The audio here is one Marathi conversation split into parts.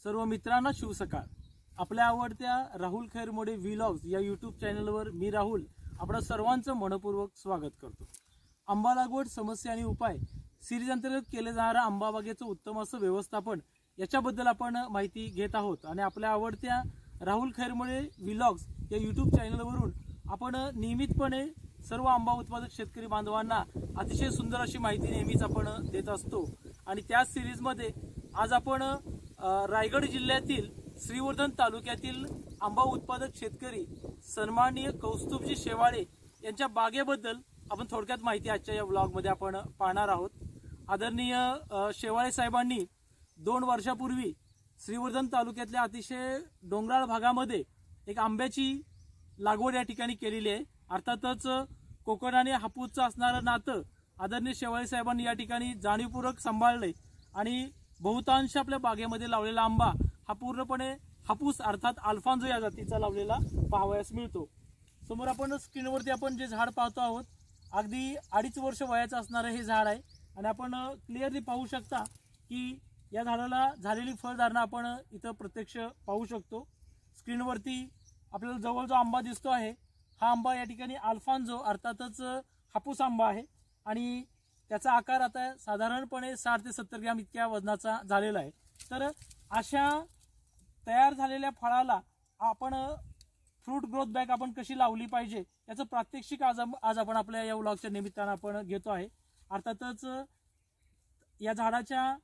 सर्व मित्रांना शुभ सकाळ। आपल्या आवडत्या राहुल खैरमोडे व्लॉग्स या यूट्यूब चॅनलवर मी राहुल आपणा सर्वांचं मनपूर्वक स्वागत करतो। आंबा लागवड समस्या आणि उपाय सिरीज अंतर्गत केले जाणारे आंबा बागेचं उत्तम असं व्यवस्थापन याच्याबद्दल आपण माहिती घेत आहोत आणि आपल्या आवडत्या राहुल खैरमोडे व्लॉग्स या यूट्यूब चॅनलवरून आपण नियमितपणे सर्व आंबा उत्पादक शेतकरी बांधवांना अतिशय सुंदर अशी माहिती नेहमीच आपण देत असतो। आणि त्या सिरीज मध्ये आज आपण रायगड जिल्ह्यातील श्रीवर्धन तालुक्यातील आंबा उत्पादक शेतकरी सन्माननीय कौस्तुभजी शेवाळे यांच्या बागेबद्दल आपण थोडक्यात माहिती आजच्या या व्लॉग मध्ये आपण पाहणार आहोत। आदरणीय शेवाळे साहेबांनी 2 वर्षापूर्वी श्रीवर्धन तालुक्यातल्या अतिशय डोंगराळ भागामध्ये एक आंब्याची लागवड या ठिकाणी केलेली आहे। अर्थातच कोकण आणि हापूसचं असणारं नातं आदरणीय शेवाळे साहेबांनी या ठिकाणी जाणीवपूर्वक सांभाळले आणि बहुतांश आपल्या बागेमध्ये लावलेला आंबा हा पूर्णपणे हापूस अर्थात अल्फांजो या जातीचा लावलेला पाहावयास मिळतो। समोर आपण स्क्रीनवरती आपण जे झाड पाहतो आहोत अगदी 2.5 वर्ष वयाचं असणारं हे झाड आहे आणि आपण क्लिअरली पाहू शकता की या झाडाला झालेली फळधारणा आपण इथं प्रत्यक्ष पाहू शकतो। स्क्रीनवरती आपल्याला जवळ जो आंबा दिसतो आहे हा आंबा या ठिकाणी अल्फांजो अर्थातच हापूस आंबा आहे आणि त्याचा आकार आता साधारणपणे 60 ते 70 ग्रॅम इतक्या वजनाचा झालेला आहे। तर अशा तयार झालेल्या फळाला आपण फ्रूट ग्रोथ बॅग आपण कशी लावली पाहिजे याचं प्रात्यक्षिक आज आपण आपल्या या व्लॉगच्या निमित्तानं आपण घेतो आहे। अर्थातच या झाडाच्या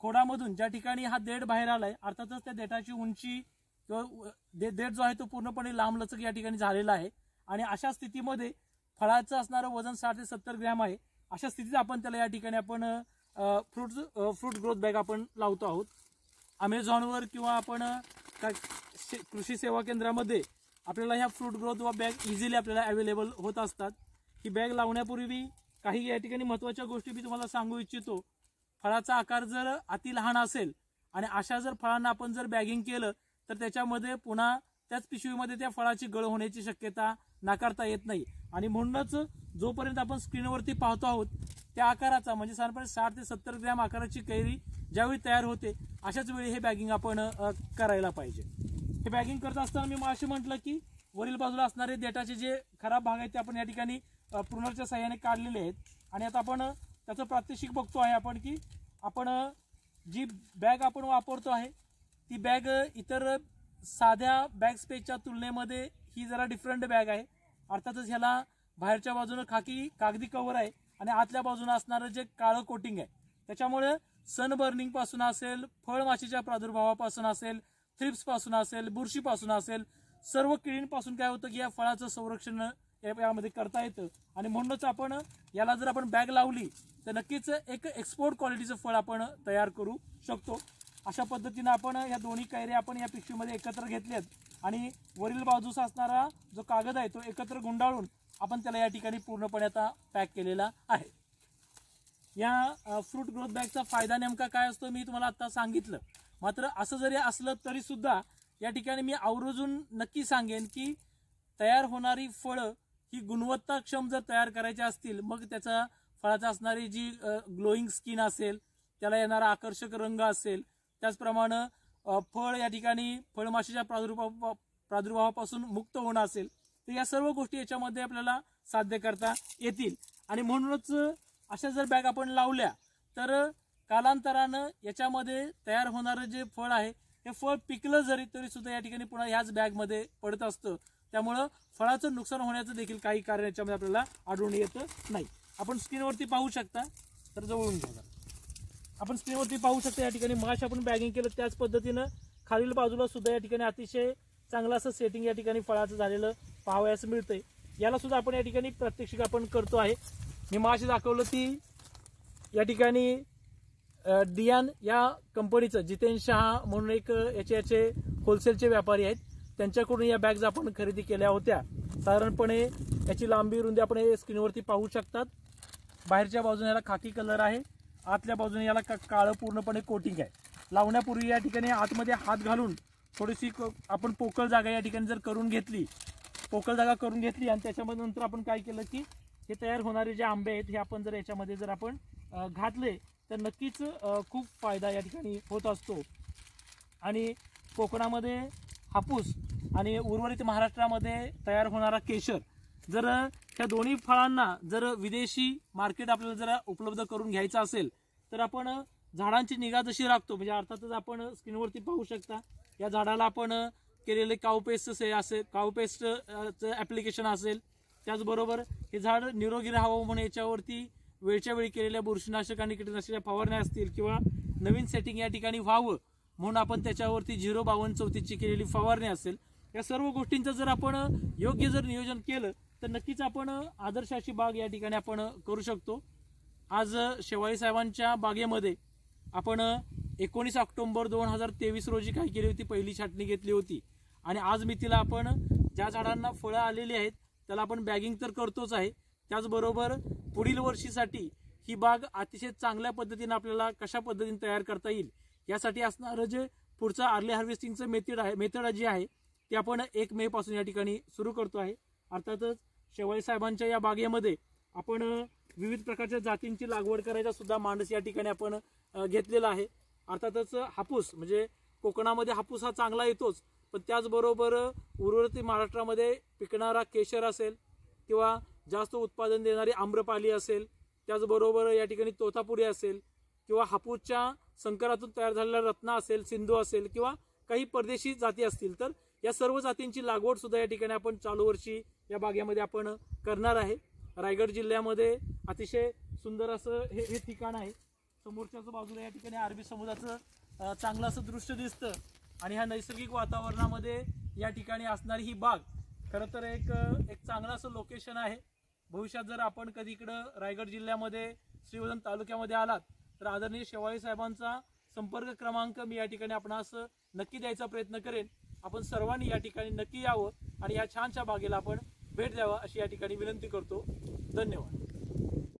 खोडामधून ज्या ठिकाणी हा देठ बाहेर आलाय अर्थातच त्या देठाची उंची किंवा देठ जो आहे तो पूर्णपणे लांबलचक या ठिकाणी झालेला आहे आणि अशा स्थितीमध्ये फळाचं असणारं वजन 60 ते 70 ग्रॅम आहे। अशा स्थितीत आपण त्याला या ठिकाणी आपण फ्रूट ग्रोथ बॅग आपण लावतो आहोत। अमेझॉनवर किंवा आपण कृषी सेवा केंद्रामध्ये आपल्याला ह्या फ्रूट ग्रोथ बॅग इझिली आपल्याला अवेलेबल होत असतात। ही बॅग लावण्यापूर्वी काही या ठिकाणी महत्त्वाच्या गोष्टी मी तुम्हाला सांगू इच्छितो। फळाचा आकार जर अति लहान असेल आणि अशा जर फळांना आपण जर बॅगिंग केलं तर त्याच्यामध्ये पुन्हा त्याच पिशवीमध्ये त्या फळाची गळ होण्याची शक्यता नाकारता येत नाही आणि म्हणूनच जोपर्यंत आपण स्क्रीनवरती पाहतो आहोत त्या आकाराचा म्हणजे साधारणपणे 60 ते 70 ग्रॅम आकाराची कैरी ज्यावेळी तयार होते अशाच वेळी हे बॅगिंग आपण करायला पाहिजे। हे बॅगिंग करत असताना मी असे म्हटलं की वरील बाजूला असणारे देठाचे जे खराब भाग आहेत ते आपण या ठिकाणी प्रूनरच्या साहाय्याने काढलेले आहेत आणि आता आपण त्याचं प्रात्यक्षिक बघतो आहे आपण की आपण जी बॅग आपण वापरतो आहे ती बॅग इतर साध्या बॅग स्पेसच्या तुलनेमध्ये ही जरा डिफरंट बॅग आहे। अर्थातच ह्याला बाहेरच्या बाजूने कागदी कव्हर आहे आणि आतल्या बाजूने असणारं जे काळं कोटिंग आहे त्याच्यामुळे सन बर्निंग पासून असेल, फळमाशीच्या प्रादुर्भावापासून असेल, थ्रिप्स पासून असेल, बुरशीपासून असेल, सर्व किडींपासून काय होतं की या फळाचं संरक्षण यामध्ये करता येतं आणि म्हणूनच आपण याला जर आपण बॅग लावली तर नक्कीच एक एक्सपोर्ट क्वालिटीचं फळ आपण तयार करू शकतो। अशा पद्धतीने आपण या दोन्ही कैऱ्या आपण या पिशवीमध्ये एकत्र घेतल्यात आणि वरील बाजूचा असणारा जो कागद आहे तो एकत्र गुंडाळून आपण त्याला या ठिकाणी पूर्णपणे आता पॅक केलेला आहे। या फ्रूट ग्रोथ बॅगचा फायदा नेमका काय असतो मी तुम्हाला आता सांगितलं। मात्र असं जरी असलं तरी सुद्धा या ठिकाणी मी आवर्जून नक्की सांगेन की तयार होणारी फळं ही गुणवत्ताक्षम जर तयार करायची असतील मग त्याचा फळाचा असणारी जी ग्लोईंग स्किन असेल, त्याला येणारा आकर्षक रंग असेल, त्याचप्रमाणे फळ या ठिकाणी फळमाशीच्या प्रादुर्भावापासून मुक्त होणं असेल तर या सर्व गोष्टी याच्यामध्ये आपल्याला साध्य करता येतील आणि म्हणूनच अशा जर बॅग आपण लावल्या तर कालांतरानं याच्यामध्ये तयार होणारं जे फळ आहे हे फळ पिकलं जरी तरी सुद्धा या ठिकाणी पुन्हा ह्याच बॅगमध्ये पडत असतं। त्यामुळं फळाचं नुकसान होण्याचं देखील काही कारण याच्यामध्ये आपल्याला आढळून येत नाही। आपण स्क्रीनवरती पाहू शकता तर जवळून घ्या आपण स्क्रीनवरती पाहू शकता या ठिकाणी मगाशी आपण बॅगिंग केलं त्याच पद्धतीनं खालील बाजूला सुद्धा या ठिकाणी अतिशय चांगलं असं सेटिंग या ठिकाणी फळाचं झालेलं पाहावयास मिळतंय। याला सुद्धा आपण या ठिकाणी प्रात्यक्षिक आपण करतो आहे। मी मगाशी दाखवलं ती या ठिकाणी डियान या कंपनीचं जितेन शहा म्हणून एक याचे होलसेलचे व्यापारी आहेत त्यांच्याकडून या बॅग्स आपण खरेदी केल्या होत्या। साधारणपणे याची लांबी रुंदी आपण स्क्रीनवरती पाहू शकतात। बाहेरच्या बाजूने याला खाकी कलर आहे, आतल्या बाजूने याला काळं पूर्णपणे कोटिंग आहे। लावण्यापूर्वी या ठिकाणी आतमध्ये हात घालून थोडीशी आपण पोकळ जागा या ठिकाणी जर करून घेतली आणि त्याच्यामध्ये नंतर आपण काय केलं की हे तयार होणारे जे आंबे आहेत हे आपण जर याच्यामध्ये जर आपण घातले तर नक्कीच खूप फायदा या ठिकाणी होत असतो। आणि कोकणामध्ये हापूस आणि उर्वरित महाराष्ट्रामध्ये तयार होणारा केशर, जर ह्या दोन्ही फळांना जर विदेशी मार्केट आपल्याला जर उपलब्ध करून घ्यायचं असेल तर आपण झाडांची निगा जशी राखतो, म्हणजे अर्थातच आपण स्क्रीनवरती पाहू शकता या झाडाला आपण केलेले कावपेस्ट असेल, कावपेस्टचं ॲप्लिकेशन असेल, त्याचबरोबर हे झाड निरोगी राहावं म्हणून याच्यावरती वेळच्या वेळी केलेल्या बुरशीनाशक आणि कीटकनाशक फवारण्या असतील किंवा नवीन सेटिंग या ठिकाणी व्हावं म्हणून आपण त्याच्यावरती 05234 केलेली फवारणी असेल, या सर्व गोष्टींचं जर आपण योग्य जर नियोजन केलं तर नक्कीच आपण आदर्श अशी बाग या ठिकाणी आपण करू शकतो. आज शेवाळी साहेबांच्या बागेमध्ये आपण 19 ऑक्टोबर 2023 रोजी काय केली होती, पहिली छाटणी घेतली होती आणि आज मी तिला आपण ज्या झाडांना फळं आलेली आहेत त्याला आपण बॅगिंग तर करतोच आहे, त्याचबरोबर पुढील वर्षीसाठी ही बाग अतिशय चांगल्या पद्धतीने आपल्याला कशा पद्धतीने तयार करता येईल यासाठी असणारं जे पुढचं अर्ली हार्वेस्टिंगचं मेथड जी आहे ते आपण 1 मे पासून या ठिकाणी सुरू करतो आहे. अर्थातच शेवाळी साहेबांच्या या बागेमध्ये आपण विविध प्रकारच्या जातींची लागवड करायचा सुद्धा मानस या ठिकाणी आपण घेतलेला आहे. अर्थातच हापूस म्हणजे कोकणामध्ये हापूस हा चांगला येतोच, पण त्याचबरोबर उर्वरित महाराष्ट्रामध्ये पिकणारा केशर असेल किंवा जास्त उत्पादन देणारी आम्रपाली असेल, त्याचबरोबर या ठिकाणी तोतापुरी असेल किंवा हापूसच्या संकरातून तयार झालेला रत्ना असेल, सिंधू असेल किंवा काही परदेशी जाती असतील, तर या सर्व जातींची लागवड सुद्धा या ठिकाणी आपण चालू वर्षी या बागेमध्ये आपण करणार आहे. रायगड जिल्ह्यामध्ये अतिशय सुंदर असं हे ठिकाण आहे. समोरच्याच बाजूला या ठिकाणी अरबी समुद्राचं चांगलं असं दृश्य दिसतं आणि ह्या नैसर्गिक वातावरणामध्ये या ठिकाणी असणारी ही बाग खरं तर एक चांगलं असं लोकेशन आहे. भविष्यात जर आपण कधी इकडं रायगड जिल्ह्यामध्ये श्रीवर्धन तालुक्यामध्ये आलात तर आदरणीय शेवाळी साहेबांचा संपर्क क्रमांक मी या ठिकाणी आपणास नक्की द्यायचा प्रयत्न करेन. आपण सर्वांनी या ठिकाणी नक्की यावं आणि या छानशा बागेला आपण भेट द्यावा अशी या ठिकाणी विनंती करतो. धन्यवाद.